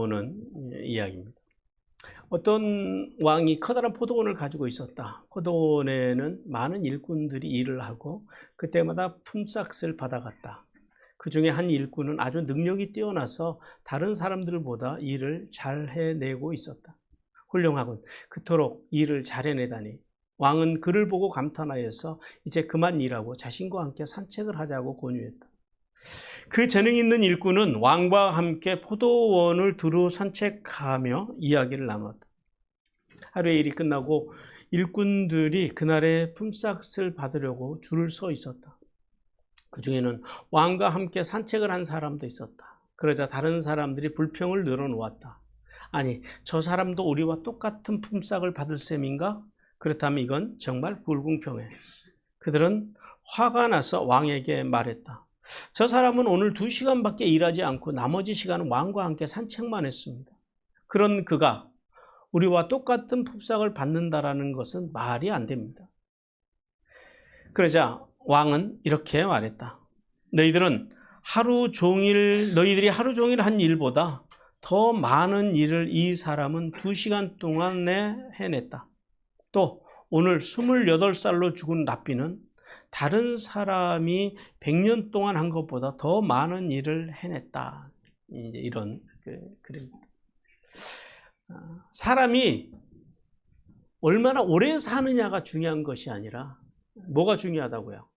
보는 이야기입니다. 어떤 왕이 커다란 포도원을 가지고 있었다. 포도원에는 많은 일꾼들이 일을 하고 그때마다 품삯을 받아갔다. 그 중에 한 일꾼은 아주 능력이 뛰어나서 다른 사람들보다 일을 잘 해내고 있었다. 훌륭하군. 그토록 일을 잘 해내다니. 왕은 그를 보고 감탄하여서 이제 그만 일하고 자신과 함께 산책을 하자고 권유했다. 그 재능 있는 일꾼은 왕과 함께 포도원을 두루 산책하며 이야기를 나눴다. 하루의 일이 끝나고 일꾼들이 그날의 품삯을 받으려고 줄을 서 있었다. 그 중에는 왕과 함께 산책을 한 사람도 있었다. 그러자 다른 사람들이 불평을 늘어놓았다. 아니, 저 사람도 우리와 똑같은 품삯을 받을 셈인가? 그렇다면 이건 정말 불공평해. 그들은 화가 나서 왕에게 말했다. 저 사람은 오늘 2시간밖에 일하지 않고 나머지 시간은 왕과 함께 산책만 했습니다. 그런 그가 우리와 똑같은 품삯을 받는다라는 것은 말이 안 됩니다. 그러자 왕은 이렇게 말했다. 너희들이 하루 종일 한 일보다 더 많은 일을 이 사람은 2시간 동안에 해냈다. 또 오늘 28살로 죽은 랍비는 다른 사람이 100년 동안 한 것보다 더 많은 일을 해냈다. 이제 이런 그림입니다. 사람이 얼마나 오래 사느냐가 중요한 것이 아니라 뭐가 중요하다고요?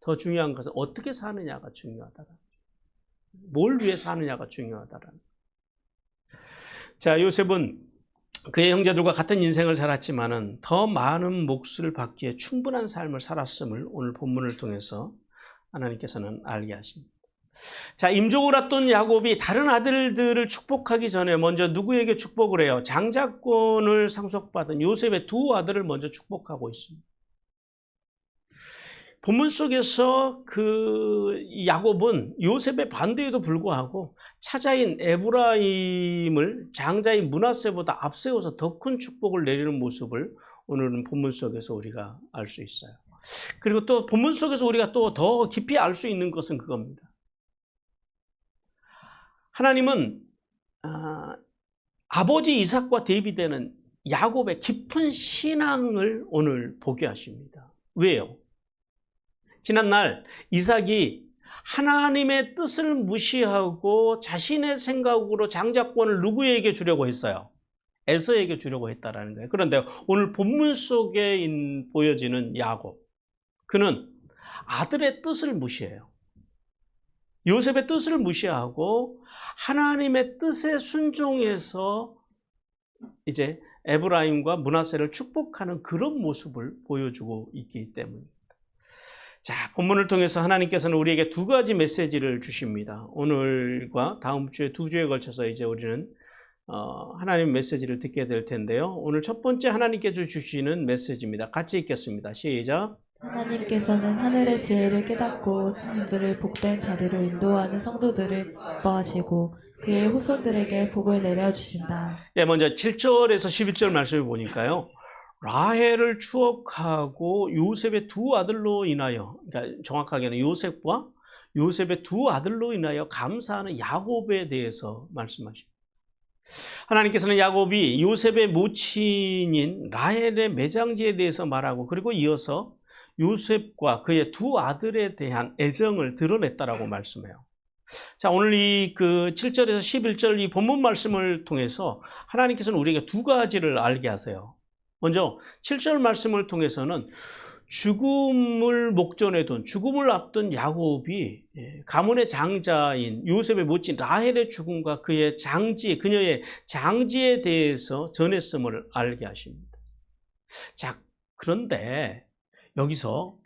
더 중요한 것은 어떻게 사느냐가 중요하다. 뭘 위해 사느냐가 중요하다라는. 자, 요셉은 그의 형제들과 같은 인생을 살았지만은 더 많은 몫을 받기에 충분한 삶을 살았음을 오늘 본문을 통해서 하나님께서는 알게 하십니다. 자, 임종을 앞둔 야곱이 다른 아들들을 축복하기 전에 먼저 누구에게 축복을 해요? 장자권을 상속받은 요셉의 두 아들을 먼저 축복하고 있습니다. 본문 속에서 그 야곱은 요셉의 반대에도 불구하고 차자인 에브라임을 장자인 므낫세보다 앞세워서 더 큰 축복을 내리는 모습을 오늘은 본문 속에서 우리가 알 수 있어요. 그리고 또 본문 속에서 우리가 또 더 깊이 알 수 있는 것은 그겁니다. 하나님은 아버지 이삭과 대비되는 야곱의 깊은 신앙을 오늘 보게 하십니다. 왜요? 지난날 이삭이 하나님의 뜻을 무시하고 자신의 생각으로 장자권을 누구에게 주려고 했어요? 에서에게 주려고 했다라는 거예요. 그런데 오늘 본문 속에 보여지는 야곱, 그는 아들의 뜻을 무시해요. 요셉의 뜻을 무시하고 하나님의 뜻에 순종해서 이제 에브라임과 므낫세를 축복하는 그런 모습을 보여주고 있기 때문입니다. 자, 본문을 통해서 하나님께서는 우리에게 두 가지 메시지를 주십니다. 오늘과 다음 주에 2주에 걸쳐서 이제 우리는 하나님 메시지를 듣게 될 텐데요. 오늘 첫 번째 하나님께서 주시는 메시지입니다. 같이 읽겠습니다. 시작. 하나님께서는 하늘의 지혜를 깨닫고 사람들을 복된 자리로 인도하는 성도들을 기뻐하시고 그의 후손들에게 복을 내려주신다. 네, 먼저 7절에서 11절 말씀을 보니까요. 라헬을 추억하고 요셉의 두 아들로 인하여, 그러니까 정확하게는 요셉과 요셉의 두 아들로 인하여 감사하는 야곱에 대해서 말씀하십니다. 하나님께서는 야곱이 요셉의 모친인 라헬의 매장지에 대해서 말하고 그리고 이어서 요셉과 그의 두 아들에 대한 애정을 드러냈다라고 말씀해요. 자, 오늘 이 7절에서 11절 이 본문 말씀을 통해서 하나님께서는 우리에게 두 가지를 알게 하세요. 먼저 7절 말씀을 통해서는 죽음을 목전에 둔, 죽음을 앞둔 야곱이 가문의 장자인 요셉의 모친 라헬의 죽음과 그녀의 장지에 대해서 전했음을 알게 하십니다. 자, 그런데 여기서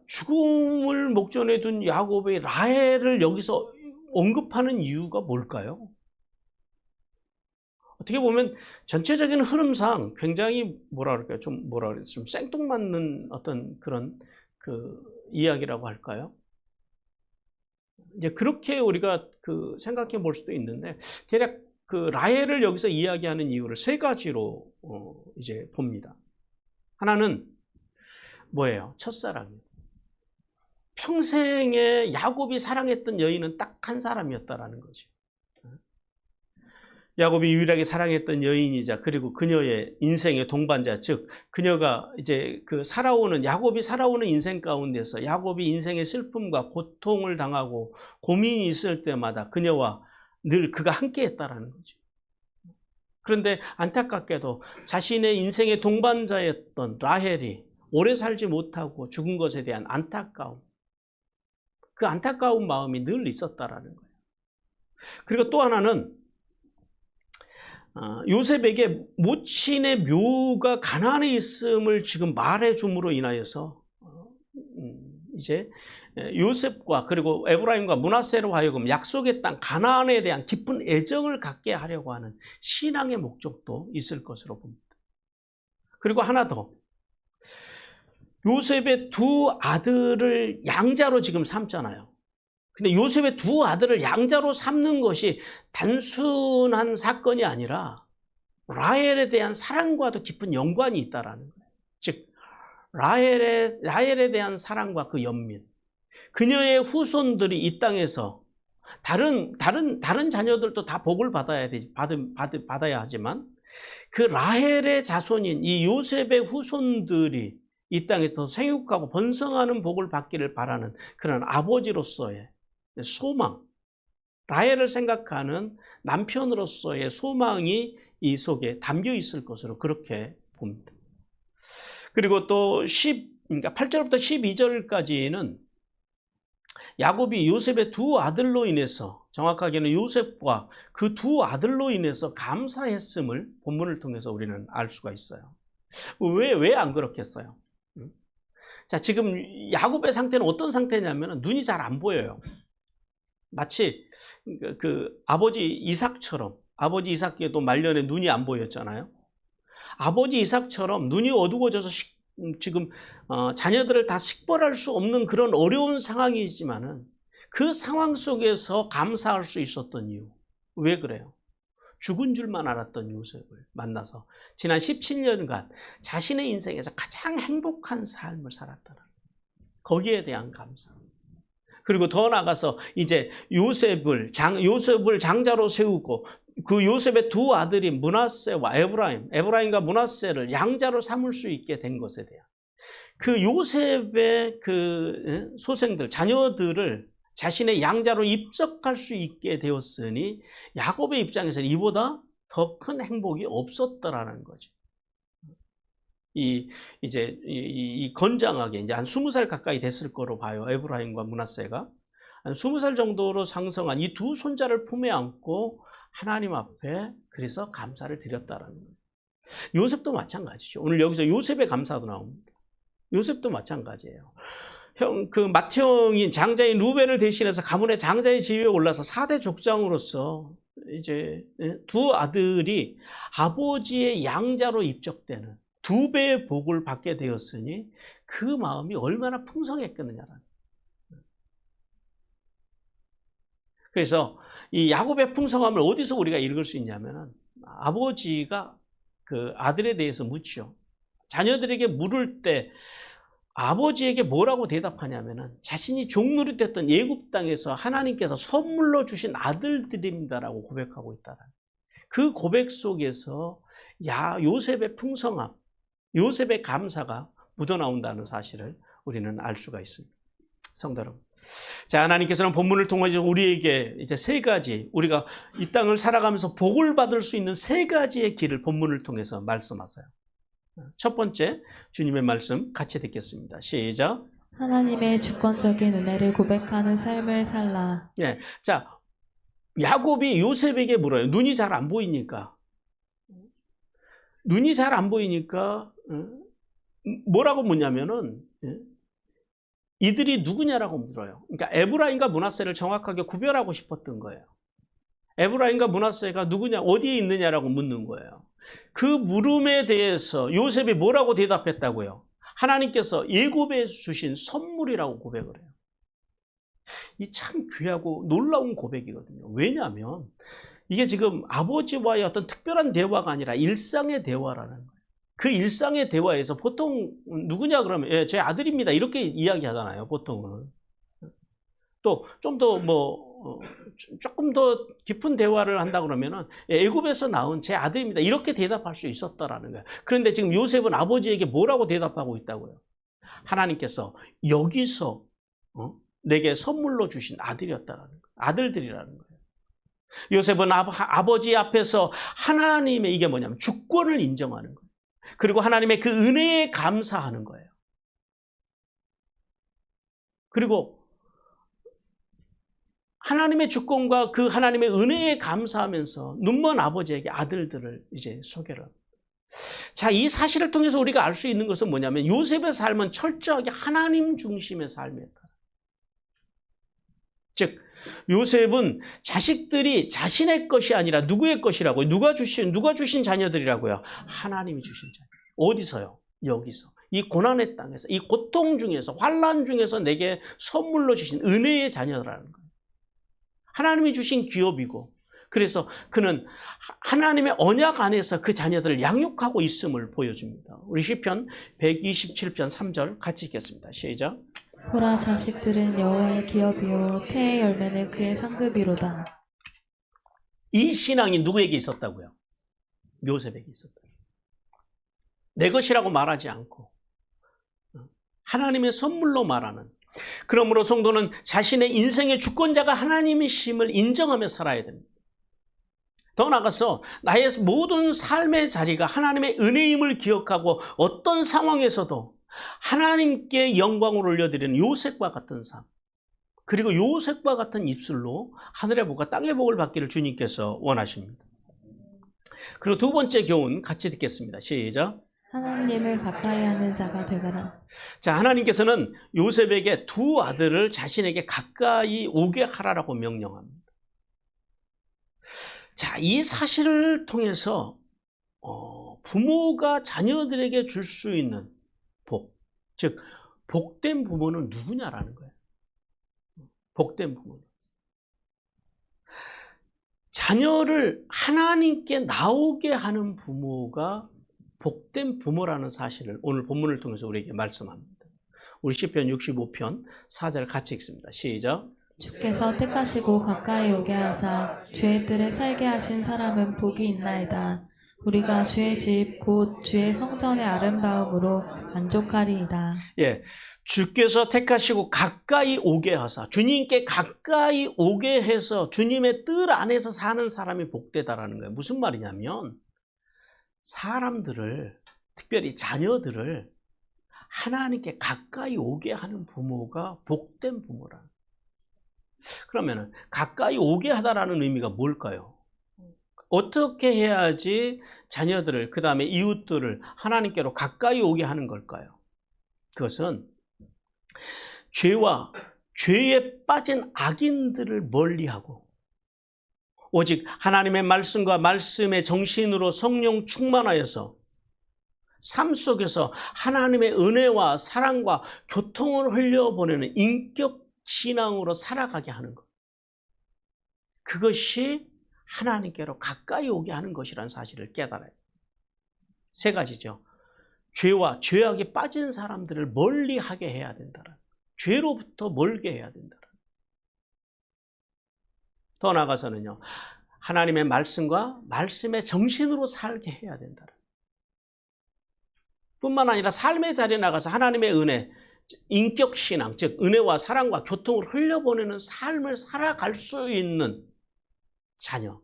죽음을 목전에 둔 야곱의 라헬을 여기서 언급하는 이유가 뭘까요? 어떻게 보면 전체적인 흐름상 굉장히 좀 생뚱맞는 어떤 그런 이야기라고 할까요? 이제 그렇게 우리가 생각해 볼 수도 있는데 대략 라헬을 여기서 이야기하는 이유를 세 가지로 이제 봅니다. 하나는 뭐예요? 첫사랑이에요. 평생에 야곱이 사랑했던 여인은 딱 한 사람이었다라는 거죠. 야곱이 유일하게 사랑했던 여인이자 그리고 그녀의 인생의 동반자, 즉 그녀가 이제 야곱이 살아오는 인생 가운데서 야곱이 인생의 슬픔과 고통을 당하고 고민이 있을 때마다 그녀와 늘 그가 함께했다라는 거죠. 그런데 안타깝게도 자신의 인생의 동반자였던 라헬이 오래 살지 못하고 죽은 것에 대한 안타까움, 그 안타까운 마음이 늘 있었다라는 거예요. 그리고 또 하나는 요셉에게 모친의 묘가 가나안에 있음을 지금 말해줌으로 인하여서 이제 요셉과 그리고 에브라임과 므낫세로 하여금 약속의 땅 가나안에 대한 깊은 애정을 갖게 하려고 하는 신앙의 목적도 있을 것으로 봅니다. 그리고 하나 더, 요셉의 두 아들을 양자로 지금 삼잖아요. 근데 요셉의 두 아들을 양자로 삼는 것이 단순한 사건이 아니라 라헬에 대한 사랑과도 깊은 연관이 있다라는 거예요. 즉 라헬에 대한 사랑과 그 연민, 그녀의 후손들이 이 땅에서 다른 자녀들도 다 복을 받아야 하지만 그 라헬의 자손인 이 요셉의 후손들이 이 땅에서 생육하고 번성하는 복을 받기를 바라는 그런 아버지로서의 소망, 라헬을 생각하는 남편으로서의 소망이 이 속에 담겨 있을 것으로 그렇게 봅니다. 그리고 또 8절부터 12절까지는 야곱이 요셉의 두 아들로 인해서, 정확하게는 요셉과 그 두 아들로 인해서 감사했음을 본문을 통해서 우리는 알 수가 있어요. 왜 안 그렇겠어요? 자, 지금 야곱의 상태는 어떤 상태냐면 눈이 잘 안 보여요. 마치 그 아버지 이삭처럼, 아버지 이삭에도 말년에 눈이 안 보였잖아요. 아버지 이삭처럼 눈이 어두워져서 지금 자녀들을 다 식벌할 수 없는 그런 어려운 상황이지만은 그 상황 속에서 감사할 수 있었던 이유, 왜 그래요? 죽은 줄만 알았던 요셉을 만나서 지난 17년간 자신의 인생에서 가장 행복한 삶을 살았다는 거기에 대한 감사. 그리고 더 나아가서 이제 요셉을 장자로 세우고 그 요셉의 두 아들이 므낫세와 에브라임과 므낫세를 양자로 삼을 수 있게 된 것에 대한 그 요셉의 그 소생들, 자녀들을 자신의 양자로 입적할 수 있게 되었으니 야곱의 입장에서는 이보다 더 큰 행복이 없었더라는 거죠. 이제 건장하게 이제 한 20살 가까이 됐을 거로 봐요. 에브라임과 므낫세가 한 20살 정도로 상성한 이 두 손자를 품에 안고 하나님 앞에 그래서 감사를 드렸다라는 거예요. 요셉도 마찬가지죠. 오늘 여기서 요셉의 감사도 나옵니다. 요셉도 마찬가지예요. 마트 형인 장자인 루벤을 대신해서 가문의 장자의 지위에 올라서 4대 족장으로서 이제 두 아들이 아버지의 양자로 입적되는 2배의 복을 받게 되었으니 그 마음이 얼마나 풍성했겠느냐라는. 그래서 이 야곱의 풍성함을 어디서 우리가 읽을 수 있냐면은 아버지가 그 아들에 대해서 묻죠. 자녀들에게 물을 때 아버지에게 뭐라고 대답하냐면은 자신이 종노릇했던 애굽 땅에서 하나님께서 선물로 주신 아들들입니다라고 고백하고 있다는. 그 고백 속에서 요셉의 풍성함, 요셉의 감사가 묻어나온다는 사실을 우리는 알 수가 있습니다. 성도 여러분, 자, 하나님께서는 본문을 통해서 우리에게 이제 세 가지, 우리가 이 땅을 살아가면서 복을 받을 수 있는 세 가지의 길을 본문을 통해서 말씀하세요. 첫 번째, 주님의 말씀 같이 듣겠습니다. 시작. 하나님의 주권적인 은혜를 고백하는 삶을 살라. 예, 자, 야곱이 요셉에게 물어요. 눈이 잘 안 보이니까. 눈이 잘 안 보이니까 뭐라고 묻냐면은 이들이 누구냐라고 물어요. 그러니까 에브라임과 므낫세를 정확하게 구별하고 싶었던 거예요. 에브라임과 므낫세가 누구냐, 어디에 있느냐라고 묻는 거예요. 그 물음에 대해서 요셉이 뭐라고 대답했다고요? 하나님께서 애굽에 주신 선물이라고 고백을 해요. 이 참 귀하고 놀라운 고백이거든요. 왜냐하면 이게 지금 아버지와의 어떤 특별한 대화가 아니라 일상의 대화라는 거예요. 그 일상의 대화에서 보통 누구냐 그러면 예, 제 아들입니다 이렇게 이야기하잖아요. 보통은. 또 좀 더 조금 더 깊은 대화를 한다 그러면은 애굽에서 나온 제 아들입니다. 이렇게 대답할 수 있었다라는 거예요. 그런데 지금 요셉은 아버지에게 뭐라고 대답하고 있다고요? 하나님께서 여기서 내게 선물로 주신 아들이었다라는 거예요. 아들들이라는 거예요. 요셉은 아버지 앞에서 하나님의 이게 뭐냐면 주권을 인정하는 거예요. 그리고 하나님의 그 은혜에 감사하는 거예요. 그리고 하나님의 주권과 그 하나님의 은혜에 감사하면서 눈먼 아버지에게 아들들을 이제 소개를 합니다. 자, 이 사실을 통해서 우리가 알 수 있는 것은 뭐냐면 요셉의 삶은 철저하게 하나님 중심의 삶이었다. 즉 요셉은 자식들이 자신의 것이 아니라 누구의 것이라고요? 누가 주신 자녀들이라고요? 하나님이 주신 자녀. 어디서요? 여기서. 이 고난의 땅에서, 이 고통 중에서, 환난 중에서 내게 선물로 주신 은혜의 자녀라는 거예요. 하나님이 주신 기업이고, 그래서 그는 하나님의 언약 안에서 그 자녀들을 양육하고 있음을 보여줍니다. 우리 시편 127편 3절 같이 읽겠습니다. 시작. 보라, 자식들은 여호와의 기업이요 태의 열매는 그의 상급이로다. 이 신앙이 누구에게 있었다고요? 요셉에게 있었다. 내 것이라고 말하지 않고 하나님의 선물로 말하는. 그러므로 성도는 자신의 인생의 주권자가 하나님이심을 인정하며 살아야 됩니다. 더 나아가서 나의 모든 삶의 자리가 하나님의 은혜임을 기억하고 어떤 상황에서도 하나님께 영광을 올려드리는 요셉과 같은 삶, 그리고 요셉과 같은 입술로 하늘의 복과 땅의 복을 받기를 주님께서 원하십니다. 그리고 두 번째 교훈 같이 듣겠습니다. 시작. 하나님을 가까이 하는 자가 되거라. 자, 하나님께서는 요셉에게 두 아들을 자신에게 가까이 오게 하라라고 명령합니다. 자, 이 사실을 통해서 부모가 자녀들에게 줄 수 있는 복, 즉 복된 부모는 누구냐라는 거예요. 복된 부모는 자녀를 하나님께 나오게 하는 부모가 복된 부모라는 사실을 오늘 본문을 통해서 우리에게 말씀합니다. 우리 시편 65편 4절 같이 읽습니다. 시작. 주께서 택하시고 가까이 오게 하사 주의 뜰에 살게 하신 사람은 복이 있나이다. 우리가 주의 집 곧 주의 성전의 아름다움으로 만족하리이다. 예, 주께서 택하시고 가까이 오게 하사, 주님께 가까이 오게 해서 주님의 뜰 안에서 사는 사람이 복되다라는 거예요. 무슨 말이냐면 사람들을, 특별히 자녀들을 하나님께 가까이 오게 하는 부모가 복된 부모라. 그러면 가까이 오게 하다라는 의미가 뭘까요? 어떻게 해야지 자녀들을, 그 다음에 이웃들을 하나님께로 가까이 오게 하는 걸까요? 그것은 죄에 빠진 악인들을 멀리하고 오직 하나님의 말씀과 말씀의 정신으로 성령 충만하여서 삶 속에서 하나님의 은혜와 사랑과 교통을 흘려보내는 인격 신앙으로 살아가게 하는 것. 그것이 하나님께로 가까이 오게 하는 것이라는 사실을 깨달아요. 세 가지죠. 죄와 죄악에 빠진 사람들을 멀리하게 해야 된다는, 죄로부터 멀게 해야 된다는. 더 나아가서는요, 하나님의 말씀과 말씀의 정신으로 살게 해야 된다는. 뿐만 아니라 삶의 자리에 나가서 하나님의 은혜, 인격신앙, 즉 은혜와 사랑과 교통을 흘려보내는 삶을 살아갈 수 있는 자녀.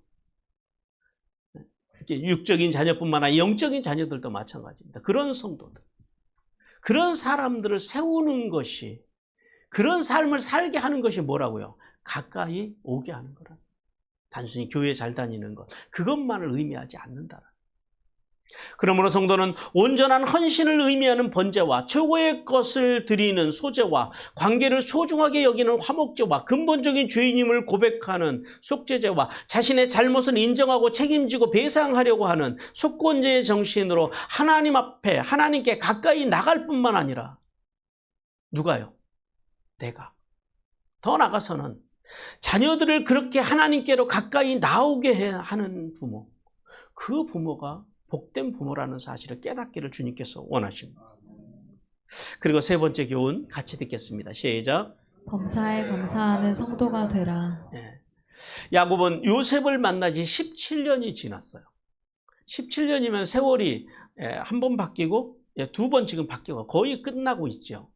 육적인 자녀뿐만 아니라 영적인 자녀들도 마찬가지입니다. 그런 성도들, 그런 사람들을 세우는 것이, 그런 삶을 살게 하는 것이 뭐라고요? 가까이 오게 하는 거라. 단순히 교회 잘 다니는 것, 그것만을 의미하지 않는다. 그러므로 성도는 온전한 헌신을 의미하는 번제와 최고의 것을 드리는 소제와 관계를 소중하게 여기는 화목제와 근본적인 죄인임을 고백하는 속죄제와 자신의 잘못을 인정하고 책임지고 배상하려고 하는 속건제의 정신으로 하나님 앞에, 하나님께 가까이 나갈 뿐만 아니라 누가요? 내가. 더 나아가서는 자녀들을 그렇게 하나님께로 가까이 나오게 하는 부모, 그 부모가 복된 부모라는 사실을 깨닫기를 주님께서 원하십니다. 그리고 세 번째 교훈 같이 듣겠습니다. 시작. 범사에 감사하는 성도가 되라. 네. 야곱은 요셉을 만난 지 17년이 지났어요. 17년이면 세월이 한 번 바뀌고 두 번 지금 바뀌고 거의 끝나고 있죠.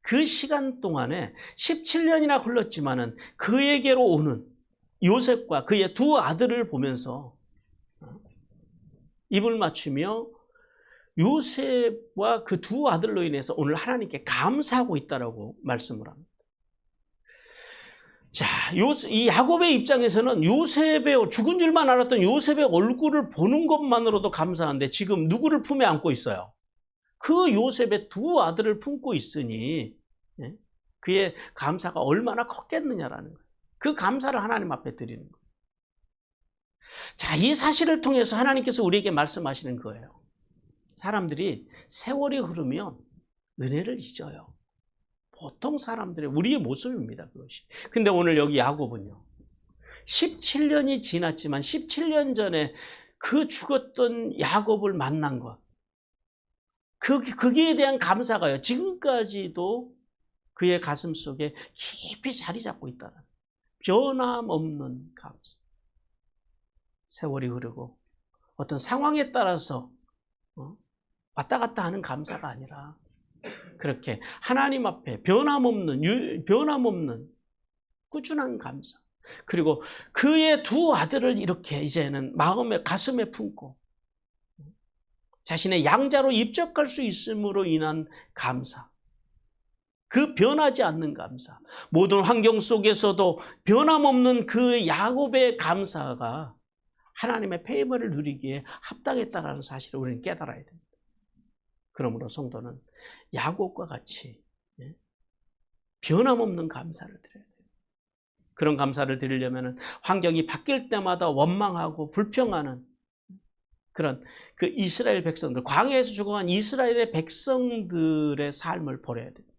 그 시간 동안에 17년이나 흘렀지만은 그에게로 오는 요셉과 그의 두 아들을 보면서 입을 맞추며 요셉과 그 두 아들로 인해서 오늘 하나님께 감사하고 있다라고 말씀을 합니다. 자, 이 야곱의 입장에서는 요셉의 죽은 줄만 알았던 요셉의 얼굴을 보는 것만으로도 감사한데 지금 누구를 품에 안고 있어요? 그 요셉의 두 아들을 품고 있으니 그의 감사가 얼마나 컸겠느냐라는 거예요. 그 감사를 하나님 앞에 드리는 거예요. 자, 이 사실을 통해서 하나님께서 우리에게 말씀하시는 거예요. 사람들이 세월이 흐르면 은혜를 잊어요. 보통 사람들의 우리의 모습입니다, 그것이. 근데 오늘 여기 야곱은요, 17년이 지났지만 17년 전에 그 죽었던 야곱을 만난 것, 거기에 대한 감사가요, 지금까지도 그의 가슴 속에 깊이 자리 잡고 있다는 변함없는 감사. 세월이 흐르고 어떤 상황에 따라서 왔다 갔다 하는 감사가 아니라 그렇게 하나님 앞에 변함없는 꾸준한 감사, 그리고 그의 두 아들을 이렇게 이제는 마음에 가슴에 품고 자신의 양자로 입적할 수 있음으로 인한 감사, 그 변하지 않는 감사, 모든 환경 속에서도 변함없는 그 야곱의 감사가 하나님의 페이버를 누리기에 합당했다는 사실을 우리는 깨달아야 됩니다. 그러므로 성도는 야곱과 같이 변함없는 감사를 드려야 돼요. 그런 감사를 드리려면 환경이 바뀔 때마다 원망하고 불평하는 그런 그 이스라엘 백성들, 광야에서 죽어간 이스라엘의 백성들의 삶을 버려야 됩니다.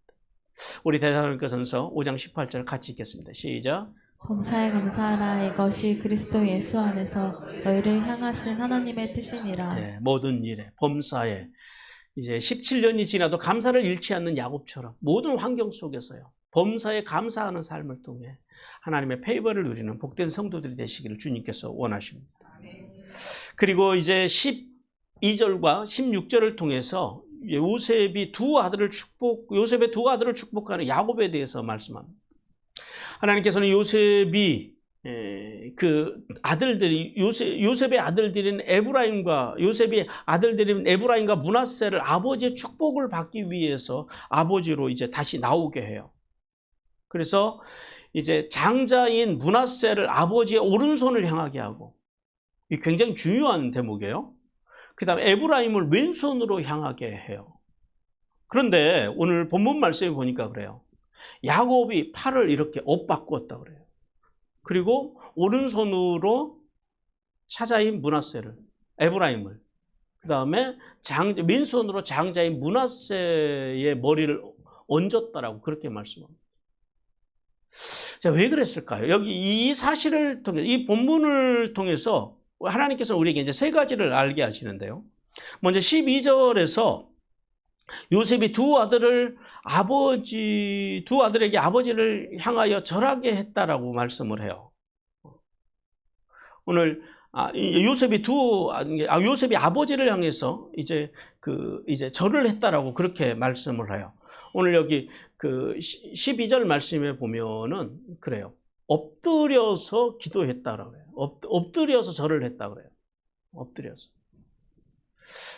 우리 데살로니가전서 5장 18절 같이 읽겠습니다. 시작. 범사에 감사하라. 이것이 그리스도 예수 안에서 너희를 향하신 하나님의 뜻이니라. 네, 모든 일에 범사에 이제 17년이 지나도 감사를 잃지 않는 야곱처럼 모든 환경 속에서요, 범사에 감사하는 삶을 통해 하나님의 페이버를 누리는 복된 성도들이 되시기를 주님께서 원하십니다. 그리고 이제 12절과 16절을 통해서 요셉의 두 아들을 축복하는 야곱에 대해서 말씀합니다. 하나님께서는 요셉의 아들들인 에브라임과 므낫세를 아버지의 축복을 받기 위해서 아버지로 이제 다시 나오게 해요. 그래서 이제 장자인 므낫세를 아버지의 오른손을 향하게 하고, 이 굉장히 중요한 대목이에요. 그 다음에 에브라임을 왼손으로 향하게 해요. 그런데 오늘 본문 말씀에 보니까 그래요. 야곱이 팔을 이렇게 엇바꾸었다 그래요. 그리고 오른손으로 차자인 므낫세를, 에브라임을, 그 다음에 왼손으로 장자인 므낫세의 머리를 얹었다라고 그렇게 말씀합니다. 자, 왜 그랬을까요? 여기 이 사실을 통해, 이 본문을 통해서 하나님께서 우리에게 이제 세 가지를 알게 하시는데요. 먼저 12절에서 요셉이 두 아들에게 아버지를 향하여 절하게 했다라고 말씀을 해요. 오늘 요셉이 아버지를 향해서 이제 절을 했다라고 그렇게 말씀을 해요. 오늘 여기 그 12절 말씀에 보면은 그래요. 엎드려서 기도했다라고 그래요. 엎드려서 절을 했다 그래요. 엎드려서.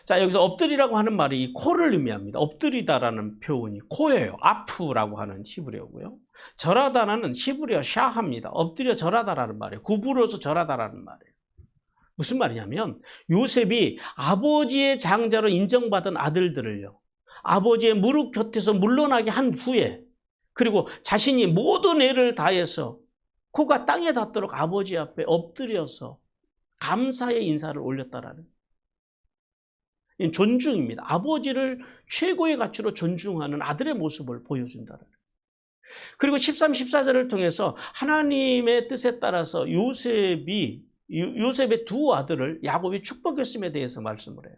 자, 여기서 엎드리라고 하는 말이 이 코를 의미합니다. 엎드리다라는 표현이 코예요. 아프라고 하는 히브리어고요. 절하다라는 히브리어 샤합니다. 엎드려 절하다라는 말이에요. 구부려서 절하다라는 말이에요. 무슨 말이냐면 요셉이 아버지의 장자로 인정받은 아들들을요, 아버지의 무릎 곁에서 물러나게 한 후에, 그리고 자신이 모든 애를 다해서 코가 땅에 닿도록 아버지 앞에 엎드려서 감사의 인사를 올렸다라는 존중입니다. 아버지를 최고의 가치로 존중하는 아들의 모습을 보여준다는. 그리고 13, 14절을 통해서 하나님의 뜻에 따라서 요셉의 두 아들을 야곱이 축복했음에 대해서 말씀을 해요.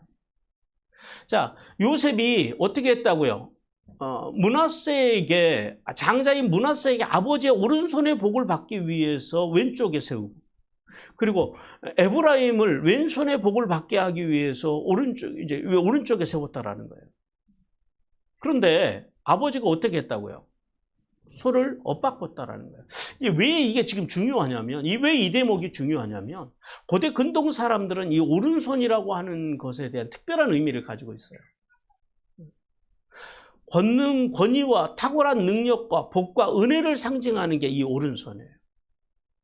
자, 요셉이 어떻게 했다고요? 므낫세에게 장자인 므낫세에게 아버지의 오른손의 복을 받기 위해서 왼쪽에 세우고 그리고 에브라임을 왼손의 복을 받게 하기 위해서 오른쪽에 세웠다라는 거예요. 그런데 아버지가 어떻게 했다고요? 손을 엇바꿨다라는 거예요. 왜 이게 지금 중요하냐면, 왜 이 대목이 중요하냐면, 고대 근동 사람들은 이 오른손이라고 하는 것에 대한 특별한 의미를 가지고 있어요. 권능, 권위와 탁월한 능력과 복과 은혜를 상징하는 게 이 오른손이에요.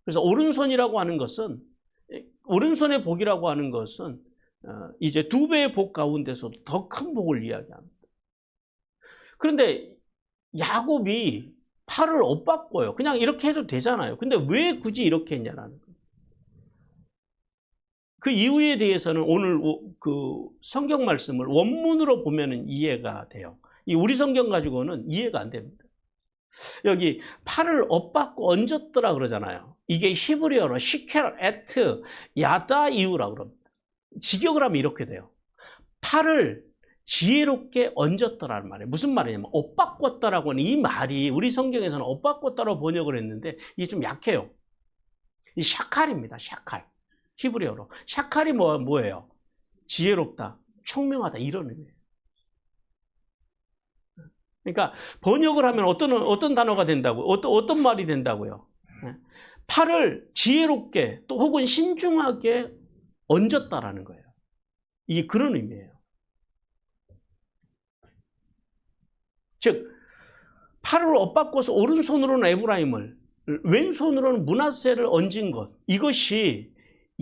그래서 오른손이라고 하는 것은, 오른손의 복이라고 하는 것은 이제 두 배의 복 가운데서도 더 큰 복을 이야기합니다. 그런데 야곱이 팔을 엇바꿔요. 그냥 이렇게 해도 되잖아요. 근데 왜 굳이 이렇게 했냐라는 거예요. 그 이유에 대해서는 오늘 그 성경 말씀을 원문으로 보면은 이해가 돼요. 이 우리 성경 가지고는 이해가 안 됩니다. 여기 팔을 엇바꿔 얹었더라 그러잖아요. 이게 히브리어로 시켈, 에트, 야다 이유라고 그럽니다. 직역을 하면 이렇게 돼요. 팔을 지혜롭게 얹었더라는 말이에요. 무슨 말이냐면 엇바꿨다라고 하는 이 말이 우리 성경에서는 엇바꿨다라고 번역을 했는데 이게 좀 약해요. 이 샤칼입니다. 샤칼. 히브리어로. 샤칼이 뭐예요? 지혜롭다, 총명하다 이런 의미예요. 그러니까 번역을 하면 어떤 단어가 된다고요? 어떤 말이 된다고요? 팔을 지혜롭게 또 혹은 신중하게 얹었다라는 거예요. 이게 그런 의미예요. 즉 팔을 엇바꿔서 오른손으로는 에브라임을 왼손으로는 므낫세를 얹은 것, 이것이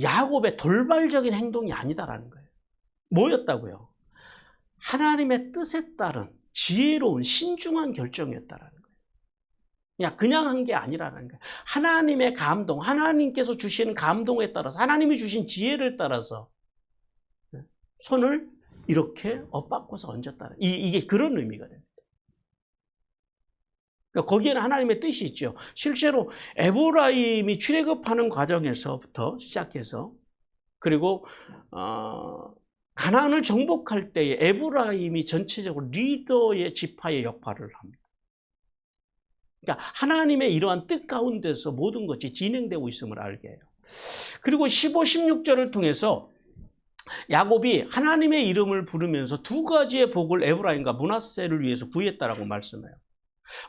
야곱의 돌발적인 행동이 아니다라는 거예요. 뭐였다고요? 하나님의 뜻에 따른 지혜로운 신중한 결정이었다라는 거예요. 그냥 한 게 아니라는 거예요. 하나님의 감동, 하나님께서 주시는 감동에 따라서 하나님이 주신 지혜를 따라서 손을 이렇게 엇바꿔서 얹었다는 이게 그런 의미가 됩니다. 그러니까 거기에는 하나님의 뜻이 있죠. 실제로 에브라임이 출애굽하는 과정에서부터 시작해서 그리고 가나안을 정복할 때에 에브라임이 전체적으로 리더의 지파의 역할을 합니다. 그러니까 하나님의 이러한 뜻 가운데서 모든 것이 진행되고 있음을 알게 해요. 그리고 15, 16절을 통해서 야곱이 하나님의 이름을 부르면서 두 가지의 복을 에브라임과 므낫세를 위해서 구했다라고 말씀해요.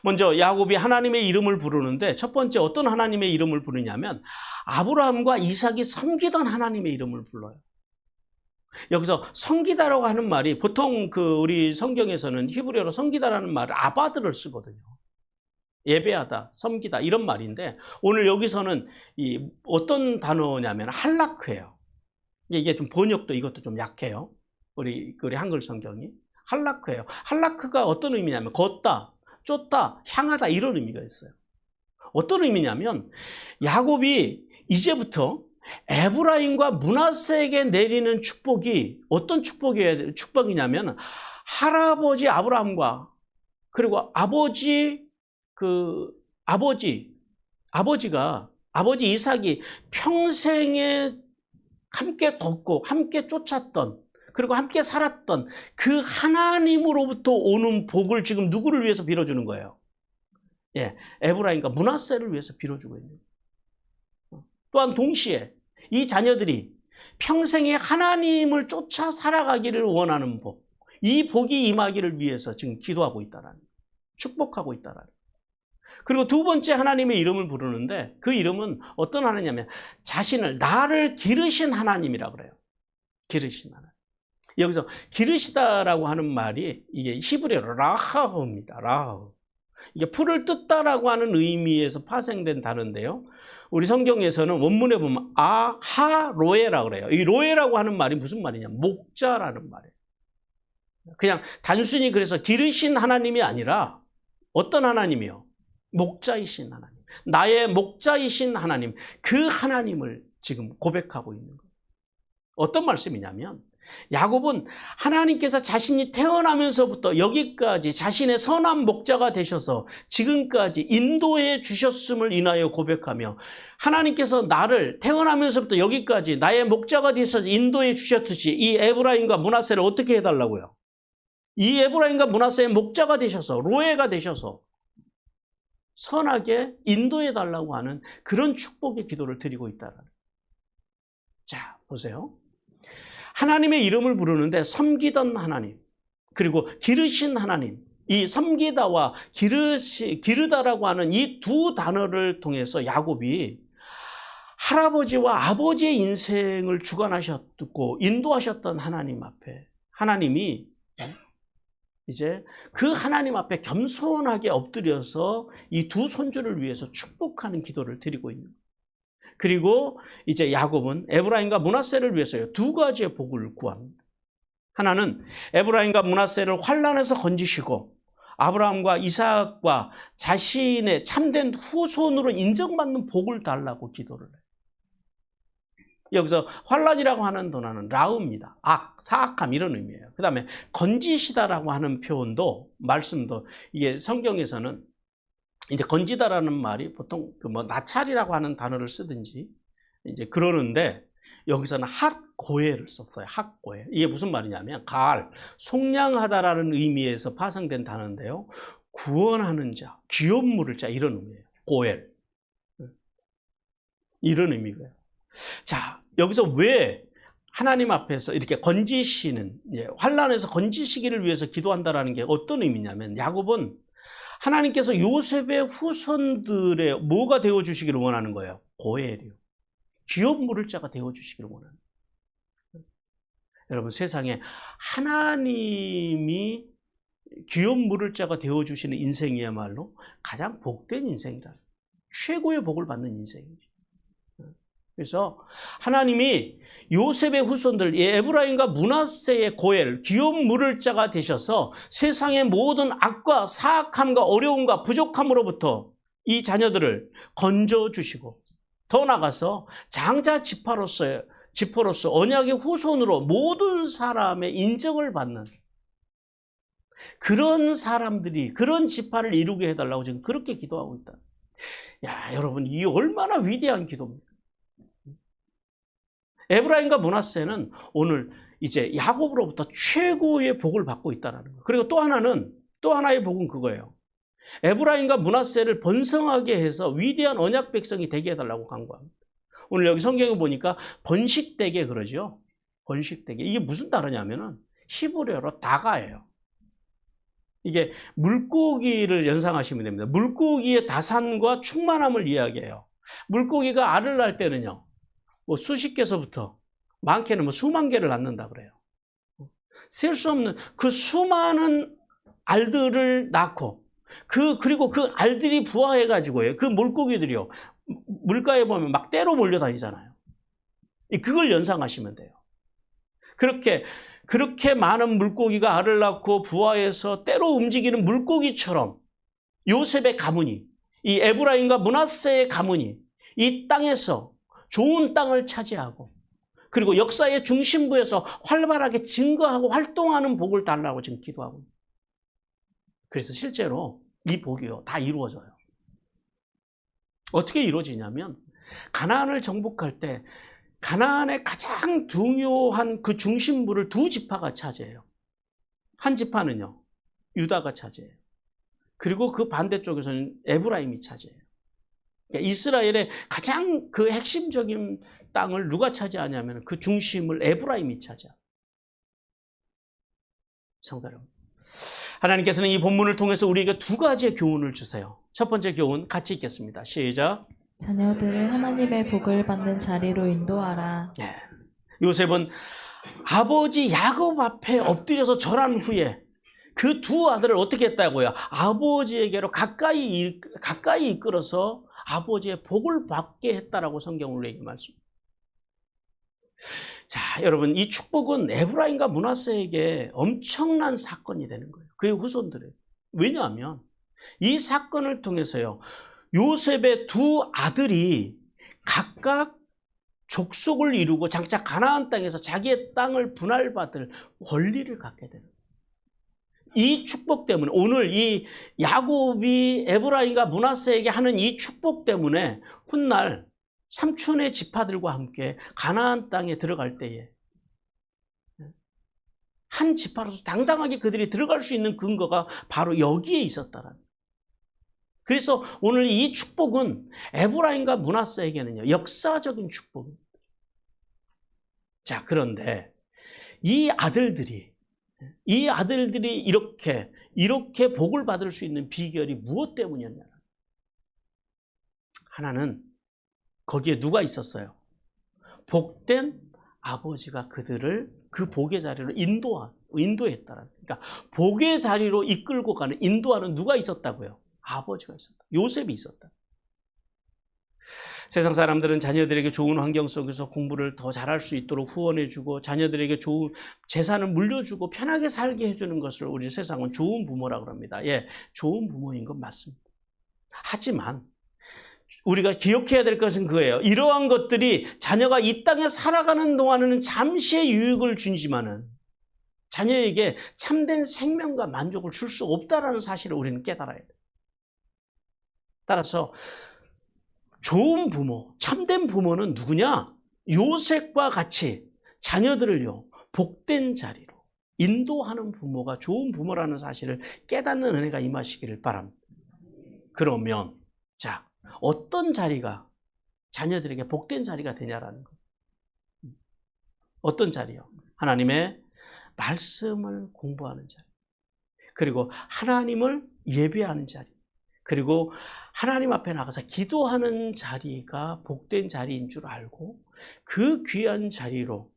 먼저 야곱이 하나님의 이름을 부르는데 첫 번째 어떤 하나님의 이름을 부르냐면 아브라함과 이삭이 섬기던 하나님의 이름을 불러요. 여기서 섬기다라고 하는 말이 보통 우리 성경에서는 히브리어로 섬기다라는 말을 아바드를 쓰거든요. 예배하다, 섬기다 이런 말인데 오늘 여기서는 어떤 단어냐면 할라크예요. 이게 좀 번역도 이것도 좀 약해요. 우리 한글 성경이 할라크예요. 할라크가 어떤 의미냐면 걷다, 쫓다, 향하다 이런 의미가 있어요. 어떤 의미냐면 야곱이 이제부터 에브라임과 므낫세에게 내리는 축복이 어떤 축복이냐면 할아버지 아브라함과 그리고 아버지 이삭이 평생에 함께 걷고 함께 쫓았던 그리고 함께 살았던 그 하나님으로부터 오는 복을 지금 누구를 위해서 빌어주는 거예요? 에브라임과 므낫세를 위해서 빌어주고 있는 거예요. 또한 동시에 이 자녀들이 평생에 하나님을 쫓아 살아가기를 원하는 복, 이 복이 임하기를 위해서 지금 기도하고 있다라는 거예요. 축복하고 있다라는 거예요. 그리고 두 번째 하나님의 이름을 부르는데 그 이름은 어떤 하나님이냐면 나를 기르신 하나님이라고 그래요. 기르신 하나님. 여기서 기르시다라고 하는 말이 이게 히브리어로 라하흐입니다. 라하흐. 이게 풀을 뜯다라고 하는 의미에서 파생된 단어인데요. 우리 성경에서는 원문에 보면 아하로에라고 그래요. 이 로에라고 하는 말이 무슨 말이냐? 목자라는 말이에요. 그냥 단순히 그래서 기르신 하나님이 아니라 어떤 하나님이요? 목자이신 하나님. 나의 목자이신 하나님. 그 하나님을 지금 고백하고 있는 거예요. 어떤 말씀이냐면 야곱은 하나님께서 자신이 태어나면서부터 여기까지 자신의 선한 목자가 되셔서 지금까지 인도해 주셨음을 인하여 고백하며 하나님께서 나를 태어나면서부터 여기까지 나의 목자가 되셔서 인도해 주셨듯이 이 에브라임과 므낫세를 어떻게 해달라고요? 이 에브라임과 므낫세의 목자가 되셔서 로에가 되셔서 선하게 인도해 달라고 하는 그런 축복의 기도를 드리고 있다는. 자, 보세요. 하나님의 이름을 부르는데 섬기던 하나님, 그리고 기르신 하나님, 이 섬기다와 기르다라고 하는 이 두 단어를 통해서 야곱이 할아버지와 아버지의 인생을 주관하셨고 인도하셨던 하나님 앞에, 하나님이 이제 그 하나님 앞에 겸손하게 엎드려서 이 두 손주를 위해서 축복하는 기도를 드리고 있는 거예요. 그리고 이제 야곱은 에브라임과 므낫세를 위해서요, 두 가지의 복을 구합니다. 하나는 에브라임과 므낫세를 환난에서 건지시고 아브라함과 이삭과 자신의 참된 후손으로 인정받는 복을 달라고 기도를 해요. 여기서 환난이라고 하는 단어는 라우입니다. 악, 사악함 이런 의미예요. 그 다음에 건지시다라고 하는 표현도, 말씀도, 이게 성경에서는 이제 건지다라는 말이 보통 그 나찰이라고 하는 단어를 쓰든지 이제 그러는데, 여기서는 핫고해를 썼어요. 핫고해. 이게 무슨 말이냐면 가을, 속량하다라는 의미에서 파생된 단어인데요. 구원하는 자, 기업 물을 자 이런 의미예요. 고엘. 이런 의미고요. 자, 여기서 왜 하나님 앞에서 이렇게 건지시는, 환난에서 건지시기를 위해서 기도한다라는 게 어떤 의미냐면, 야곱은 하나님께서 요셉의 후손들의 뭐가 되어주시기를 원하는 거예요? 고엘이요. 기업 물을 자가 되어주시기를 원하는 거예요. 여러분, 세상에 하나님이 기업 물을 자가 되어주시는 인생이야말로 가장 복된 인생이다. 최고의 복을 받는 인생이죠. 그래서 하나님이 요셉의 후손들, 에브라임과 므낫세의 고엘, 기업 물을 자가 되셔서 세상의 모든 악과 사악함과 어려움과 부족함으로부터 이 자녀들을 건져주시고, 더 나아가서 장자 지파로서 언약의 후손으로 모든 사람의 인정을 받는 그런 사람들이, 그런 지파를 이루게 해달라고 지금 그렇게 기도하고 있다. 야, 여러분, 이게 얼마나 위대한 기도입니까? 에브라임과 므낫세는 오늘 이제 야곱으로부터 최고의 복을 받고 있다는 거예요. 그리고 또 하나의 복은 그거예요. 에브라임과 므낫세를 번성하게 해서 위대한 언약 백성이 되게 해달라고 간구합니다. 오늘 여기 성경에 보니까 번식되게 그러죠. 번식되게. 이게 무슨 단어냐면은 히브리어로 다가예요. 이게 물고기를 연상하시면 됩니다. 물고기의 다산과 충만함을 이야기해요. 물고기가 알을 낳을 때는요, 수십 개서부터 많게는 수만 개를 낳는다 그래요. 셀 수 없는 그 수많은 알들을 낳고, 그리고 그 알들이 부화해가지고요, 그 물고기들이요, 물가에 보면 막 떼로 몰려다니잖아요. 그걸 연상하시면 돼요. 그렇게 많은 물고기가 알을 낳고 부화해서 떼로 움직이는 물고기처럼 요셉의 가문이, 이 에브라임과 므낫세의 가문이 이 땅에서 좋은 땅을 차지하고, 그리고 역사의 중심부에서 활발하게 증거하고 활동하는 복을 달라고 지금 기도하고 있습니다. 그래서 실제로 이 복이요, 다 이루어져요. 어떻게 이루어지냐면, 가나안을 정복할 때 가나안의 가장 중요한 그 중심부를 두 지파가 차지해요. 한 지파는요, 유다가 차지해요. 그리고 그 반대쪽에서는 에브라임이 차지해요. 그러니까 이스라엘의 가장 그 핵심적인 땅을 누가 차지하냐면 그 중심을 에브라임이 차지합니다. 성도 여러분, 하나님께서는 이 본문을 통해서 우리에게 두 가지의 교훈을 주세요. 첫 번째 교훈 같이 읽겠습니다. 시작. 자녀들을 하나님의 복을 받는 자리로 인도하라. 예. 요셉은 아버지 야곱 앞에 엎드려서 절한 후에 그 두 아들을 어떻게 했다고요? 아버지에게로 가까이 이끌어서 아버지의 복을 받게 했다라고 성경은 우리에게 말씀. 자, 여러분, 이 축복은 에브라임과 므낫세에게 엄청난 사건이 되는 거예요. 그의 후손들에게. 왜냐하면 이 사건을 통해서요, 요셉의 두 아들이 각각 족속을 이루고 장차 가나안 땅에서 자기의 땅을 분할받을 권리를 갖게 되는 거예요. 이 축복 때문에, 오늘 이 야곱이 에브라임과 므낫세에게 하는 이 축복 때문에 훗날 삼촌의 지파들과 함께 가나안 땅에 들어갈 때에 한 지파로서 당당하게 그들이 들어갈 수 있는 근거가 바로 여기에 있었다라는 거예요. 그래서 오늘 이 축복은 에브라임과 므낫세에게는요, 역사적인 축복입니다. 자, 그런데 이 아들들이 이렇게 복을 받을 수 있는 비결이 무엇 때문이었냐? 하나는 거기에 누가 있었어요? 복된 아버지가 그들을 그 복의 자리로 인도했다라는. 그러니까 복의 자리로 이끌고 가는, 인도하는 누가 있었다고요? 아버지가 있었다. 요셉이 있었다. 세상 사람들은 자녀들에게 좋은 환경 속에서 공부를 더 잘할 수 있도록 후원해주고 자녀들에게 좋은 재산을 물려주고 편하게 살게 해주는 것을 우리 세상은 좋은 부모라고 합니다. 예, 좋은 부모인 건 맞습니다. 하지만 우리가 기억해야 될 것은 그거예요. 이러한 것들이 자녀가 이 땅에 살아가는 동안에는 잠시의 유익을 주지만은 자녀에게 참된 생명과 만족을 줄 수 없다라는 사실을 우리는 깨달아야 돼요. 따라서 좋은 부모, 참된 부모는 누구냐? 요셉과 같이 자녀들을요, 복된 자리로 인도하는 부모가 좋은 부모라는 사실을 깨닫는 은혜가 임하시기를 바랍니다. 그러면 자, 어떤 자리가 자녀들에게 복된 자리가 되냐라는 거. 어떤 자리요? 하나님의 말씀을 공부하는 자리. 그리고 하나님을 예배하는 자리. 그리고 하나님 앞에 나가서 기도하는 자리가 복된 자리인 줄 알고 그 귀한 자리로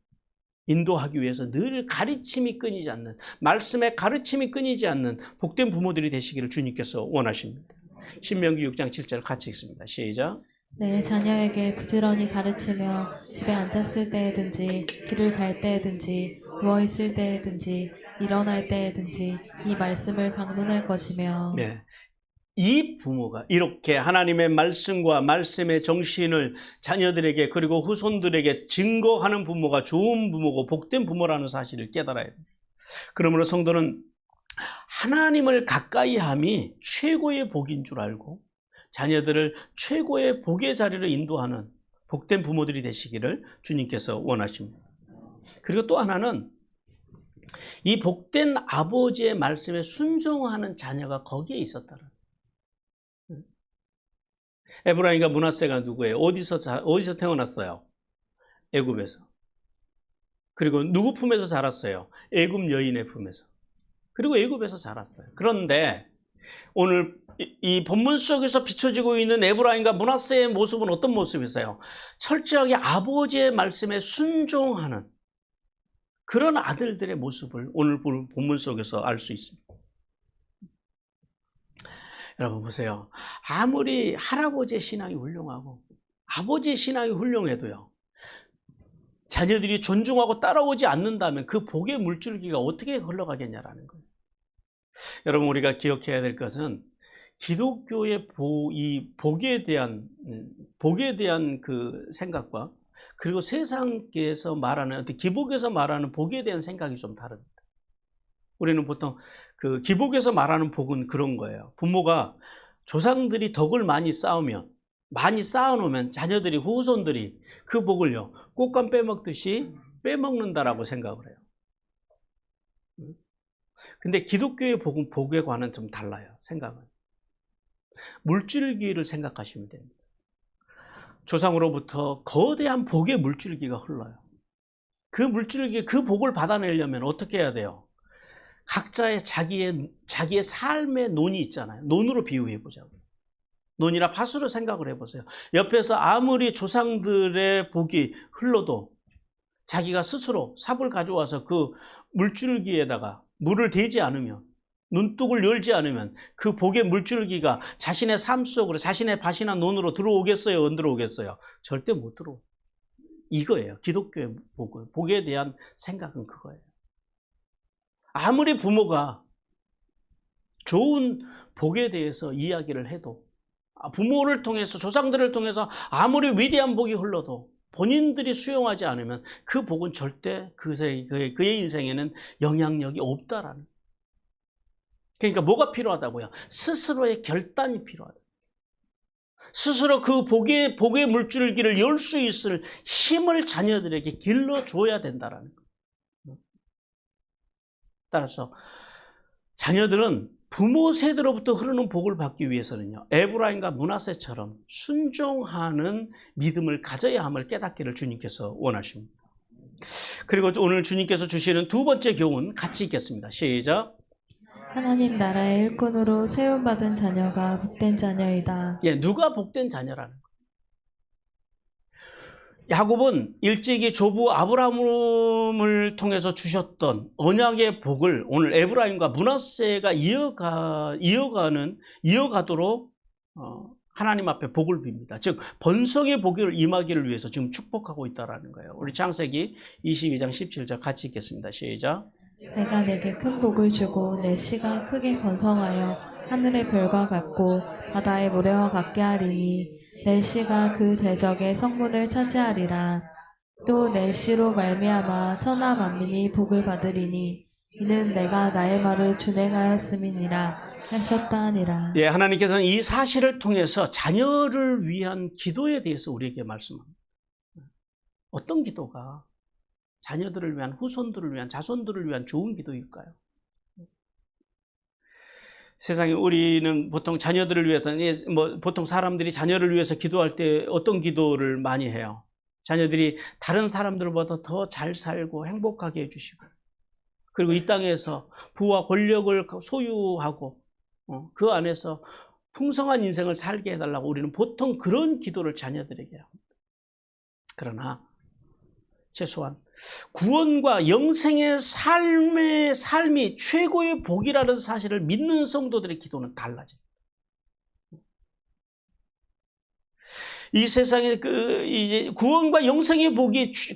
인도하기 위해서 늘 가르침이 끊이지 않는, 말씀의 가르침이 끊이지 않는 복된 부모들이 되시기를 주님께서 원하십니다. 신명기 6장 7절 같이 읽습니다. 시작. 내 자녀에게 부지런히 가르치며 집에 앉았을 때에든지 길을 갈 때에든지 누워 있을 때에든지 일어날 때에든지 이 말씀을 강론할 것이며. 네. 이 부모가 이렇게 하나님의 말씀과 말씀의 정신을 자녀들에게 그리고 후손들에게 증거하는 부모가 좋은 부모고 복된 부모라는 사실을 깨달아야 됩니다. 그러므로 성도는 하나님을 가까이 함이 최고의 복인 줄 알고 자녀들을 최고의 복의 자리로 인도하는 복된 부모들이 되시기를 주님께서 원하십니다. 그리고 또 하나는 이 복된 아버지의 말씀에 순종하는 자녀가 거기에 있었다는. 에브라임과 므낫세가 누구예요? 어디서 태어났어요? 애굽에서. 그리고 누구 품에서 자랐어요? 애굽 여인의 품에서. 그리고 애굽에서 자랐어요. 그런데 오늘 이 본문 속에서 비춰지고 있는 에브라임과 므낫세의 모습은 어떤 모습이세요? 철저하게 아버지의 말씀에 순종하는 그런 아들들의 모습을 오늘 본문 속에서 알 수 있습니다. 여러분 보세요. 아무리 할아버지의 신앙이 훌륭하고 아버지의 신앙이 훌륭해도요, 자녀들이 존중하고 따라오지 않는다면 그 복의 물줄기가 어떻게 흘러가겠냐라는 거예요. 여러분 우리가 기억해야 될 것은 기독교의 이 복에 대한 그 생각과 그리고 세상에서 말하는 기복에서 말하는 복에 대한 생각이 좀 다릅니다. 우리는 보통 그 기복에서 말하는 복은 그런 거예요. 부모가 조상들이 덕을 많이 쌓아놓으면 자녀들이 후손들이 그 복을요 꽃감 빼먹듯이 빼먹는다라고 생각을 해요. 근데 기독교의 복은 복에 관한 좀 달라요. 생각은 물줄기를 생각하시면 됩니다. 조상으로부터 거대한 복의 물줄기가 흘러요. 그 물줄기, 그 복을 받아내려면 어떻게 해야 돼요? 각자의 자기의 삶의 논이 있잖아요. 논으로 비유해 보자고요. 논이나 밭으로 생각을 해보세요. 옆에서 아무리 조상들의 복이 흘러도 자기가 스스로 삽을 가져와서 그 물줄기에다가 물을 대지 않으면, 눈독을 열지 않으면 그 복의 물줄기가 자신의 삶 속으로, 자신의 밭이나 논으로 들어오겠어요? 안 들어오겠어요? 절대 못 들어오고. 이거예요. 기독교의 복은. 복에 대한 생각은 그거예요. 아무리 부모가 좋은 복에 대해서 이야기를 해도, 부모를 통해서, 조상들을 통해서 아무리 위대한 복이 흘러도 본인들이 수용하지 않으면 그 복은 절대 그의 인생에는 영향력이 없다라는. 그러니까 뭐가 필요하다고요? 스스로의 결단이 필요하다. 스스로 그 복의 물줄기를 열 수 있을 힘을 자녀들에게 길러줘야 된다라는 거예요. 따라서 자녀들은 부모 세대로부터 흐르는 복을 받기 위해서는요, 에브라임과 므낫세처럼 순종하는 믿음을 가져야 함을 깨닫기를 주님께서 원하십니다. 그리고 오늘 주님께서 주시는 두 번째 교훈 같이 읽겠습니다. 시작. 하나님 나라의 일꾼으로 세움받은 자녀가 복된 자녀이다. 예, 누가 복된 자녀라는 거예요. 야곱은 일찍이 조부 아브라함을 통해서 주셨던 언약의 복을 오늘 에브라임과 므낫세가 이어가도록 하나님 앞에 복을 빕니다. 즉 번성의 복이 임하기를 위해서 지금 축복하고 있다라는 거예요. 우리 창세기 22장 17절 같이 읽겠습니다. 시작. 내가 내게 큰 복을 주고 내 씨가 크게 번성하여 하늘의 별과 같고 바다의 모래와 같게 하리니 내 씨가 그 대적의 성문을 차지하리라. 또 내 씨로 말미암아 천하 만민이 복을 받으리니 이는 내가 나의 말을 준행하였음이니라 하셨다 하니라. 예, 하나님께서는 이 사실을 통해서 자녀를 위한 기도에 대해서 우리에게 말씀합니다. 어떤 기도가 자녀들을 위한, 후손들을 위한, 자손들을 위한 좋은 기도일까요? 세상에 우리는 보통 자녀들을 위해서, 보통 사람들이 자녀를 위해서 기도할 때 어떤 기도를 많이 해요? 자녀들이 다른 사람들보다 더 잘 살고 행복하게 해주시고, 그리고 이 땅에서 부와 권력을 소유하고 그 안에서 풍성한 인생을 살게 해달라고 우리는 보통 그런 기도를 자녀들에게 합니다. 그러나 최소한 구원과 영생의 삶이 최고의 복이라는 사실을 믿는 성도들의 기도는 달라집니다. 이 세상에 이제 구원과 영생의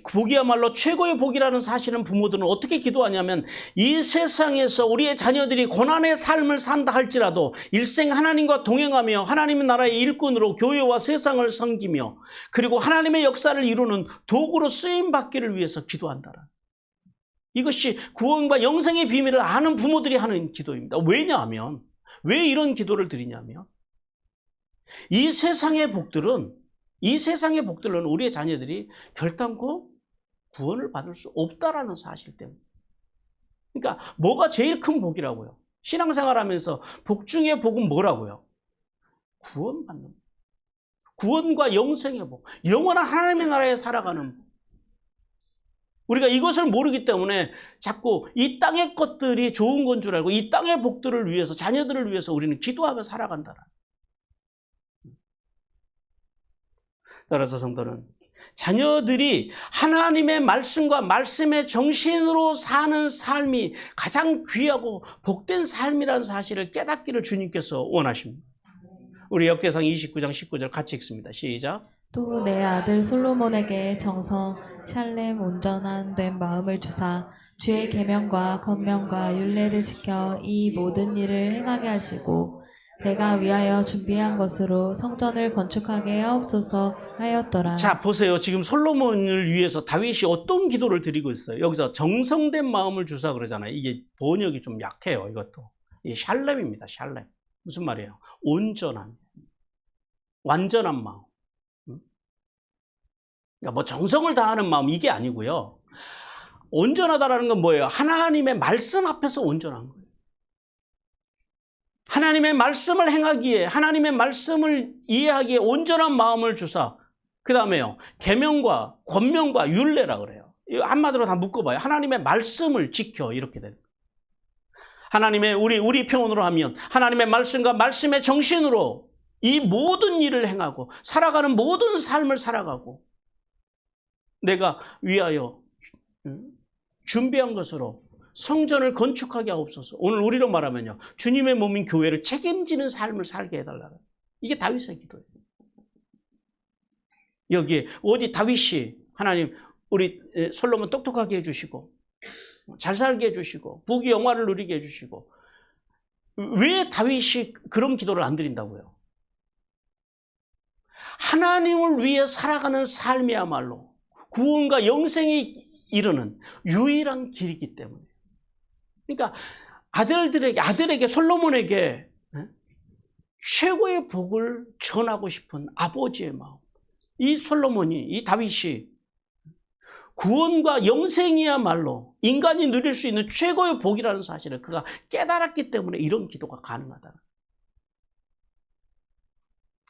복이야말로 최고의 복이라는 사실은 부모들은 어떻게 기도하냐면, 이 세상에서 우리의 자녀들이 고난의 삶을 산다 할지라도 일생 하나님과 동행하며 하나님의 나라의 일꾼으로 교회와 세상을 섬기며 그리고 하나님의 역사를 이루는 도구로 쓰임받기를 위해서 기도한다라. 이것이 구원과 영생의 비밀을 아는 부모들이 하는 기도입니다. 왜냐하면, 왜 이런 기도를 드리냐면, 이 세상의 복들은 우리의 자녀들이 결단코 구원을 받을 수 없다라는 사실 때문에. 그러니까 뭐가 제일 큰 복이라고요? 신앙생활하면서 복 중에 복은 뭐라고요? 구원받는 복. 구원과 영생의 복. 영원한 하나님의 나라에 살아가는 복. 우리가 이것을 모르기 때문에 자꾸 이 땅의 것들이 좋은 건 줄 알고 이 땅의 복들을 위해서, 자녀들을 위해서 우리는 기도하며 살아간다라. 따라서 성도는 자녀들이 하나님의 말씀과 말씀의 정신으로 사는 삶이 가장 귀하고 복된 삶이라는 사실을 깨닫기를 주님께서 원하십니다. 우리 역대상 29장 19절 같이 읽습니다. 시작. 또 내 아들 솔로몬에게 정성, 샬렘, 온전한 된 마음을 주사 주의 계명과 권명과 율례를 지켜 이 모든 일을 행하게 하시고 내가 위하여 준비한 것으로 성전을 건축하게 하옵소서 하였더라. 자, 보세요. 지금 솔로몬을 위해서 다윗이 어떤 기도를 드리고 있어요? 여기서 정성된 마음을 주사 그러잖아요. 이게 번역이 좀 약해요. 이것도. 이게 샬렘입니다. 샬렘. 무슨 말이에요? 온전한, 완전한 마음. 그러니까 뭐 정성을 다하는 마음, 이게 아니고요. 온전하다라는 건 뭐예요? 하나님의 말씀 앞에서 온전한 거예요. 하나님의 말씀을 행하기에, 하나님의 말씀을 이해하기에 온전한 마음을 주사, 그 다음에요, 계명과 권명과 율례라 그래요. 한마디로 다 묶어봐요. 하나님의 말씀을 지켜, 이렇게 돼요. 하나님의, 우리 표현으로 하면 하나님의 말씀과 말씀의 정신으로 이 모든 일을 행하고 살아가는 모든 삶을 살아가고 내가 위하여 준비한 것으로 성전을 건축하게 하옵소서. 오늘 우리로 말하면요, 주님의 몸인 교회를 책임지는 삶을 살게 해달라. 이게 다윗의 기도예요. 여기에 어디 다윗이 하나님 우리 솔로몬 똑똑하게 해주시고 잘 살게 해주시고 부귀 영화를 누리게 해주시고, 왜 다윗이 그런 기도를 안 드린다고요? 하나님을 위해 살아가는 삶이야말로 구원과 영생에 이르는 유일한 길이기 때문에. 그러니까 아들에게 솔로몬에게 최고의 복을 전하고 싶은 아버지의 마음. 이 솔로몬이, 이 다윗이 구원과 영생이야말로 인간이 누릴 수 있는 최고의 복이라는 사실을 그가 깨달았기 때문에 이런 기도가 가능하다.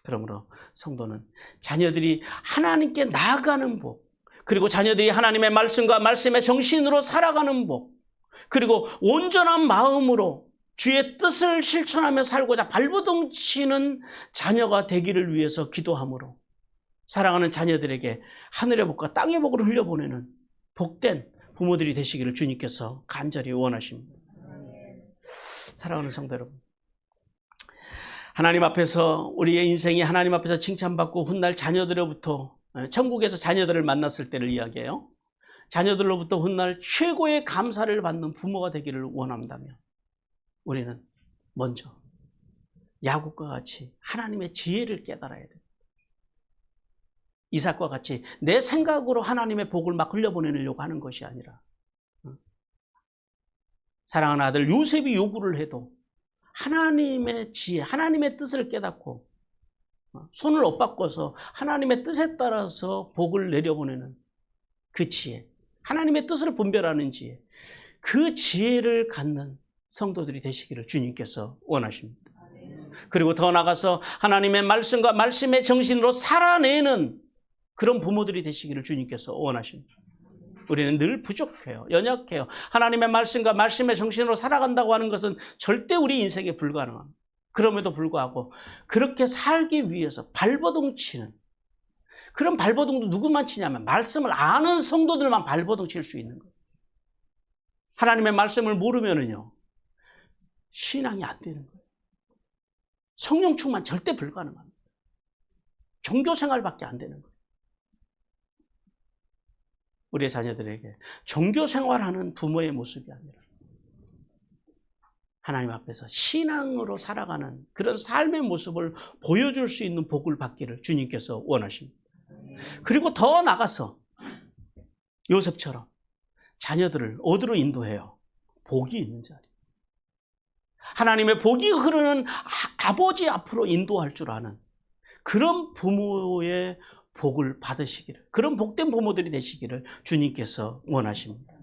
그러므로 성도는 자녀들이 하나님께 나아가는 복, 그리고 자녀들이 하나님의 말씀과 말씀의 정신으로 살아가는 복, 그리고 온전한 마음으로 주의 뜻을 실천하며 살고자 발버둥치는 자녀가 되기를 위해서 기도함으로 사랑하는 자녀들에게 하늘의 복과 땅의 복을 흘려보내는 복된 부모들이 되시기를 주님께서 간절히 원하십니다. 사랑하는 성도 여러분, 하나님 앞에서 우리의 인생이 하나님 앞에서 칭찬받고 훗날 자녀들로부터 천국에서 자녀들을 만났을 때를 이야기해요. 자녀들로부터 훗날 최고의 감사를 받는 부모가 되기를 원한다면 우리는 먼저 야곱과 같이 하나님의 지혜를 깨달아야 돼요. 이삭과 같이 내 생각으로 하나님의 복을 막 흘려보내려고 하는 것이 아니라 사랑하는 아들 요셉이 요구를 해도 하나님의 지혜, 하나님의 뜻을 깨닫고 손을 엇바꿔서 하나님의 뜻에 따라서 복을 내려보내는 그 지혜, 하나님의 뜻을 분별하는 지혜, 그 지혜를 갖는 성도들이 되시기를 주님께서 원하십니다. 그리고 더 나아가서 하나님의 말씀과 말씀의 정신으로 살아내는 그런 부모들이 되시기를 주님께서 원하십니다. 우리는 늘 부족해요. 연약해요. 하나님의 말씀과 말씀의 정신으로 살아간다고 하는 것은 절대 우리 인생에 불가능합니다. 그럼에도 불구하고 그렇게 살기 위해서 발버둥 치는, 그런 발버둥도 누구만 치냐면 말씀을 아는 성도들만 발버둥 칠 수 있는 거예요. 하나님의 말씀을 모르면은요, 신앙이 안 되는 거예요. 성령 충만 절대 불가능합니다. 종교 생활밖에 안 되는 거예요. 우리의 자녀들에게 종교 생활하는 부모의 모습이 아니라 하나님 앞에서 신앙으로 살아가는 그런 삶의 모습을 보여줄 수 있는 복을 받기를 주님께서 원하십니다. 그리고 더 나가서 요셉처럼 자녀들을 어디로 인도해요? 복이 있는 자리. 하나님의 복이 흐르는 아버지 앞으로 인도할 줄 아는 그런 부모의 복을 받으시기를, 그런 복된 부모들이 되시기를 주님께서 원하십니다.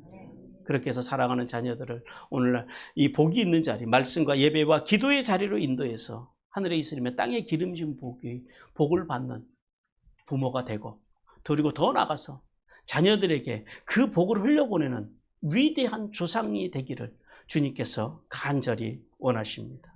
그렇게 해서 사랑하는 자녀들을 오늘날 이 복이 있는 자리, 말씀과 예배와 기도의 자리로 인도해서 하늘에 있으며 땅에 기름진 복을 받는 부모가 되고, 그리고 더 나아가서 자녀들에게 그 복을 흘려보내는 위대한 조상이 되기를 주님께서 간절히 원하십니다.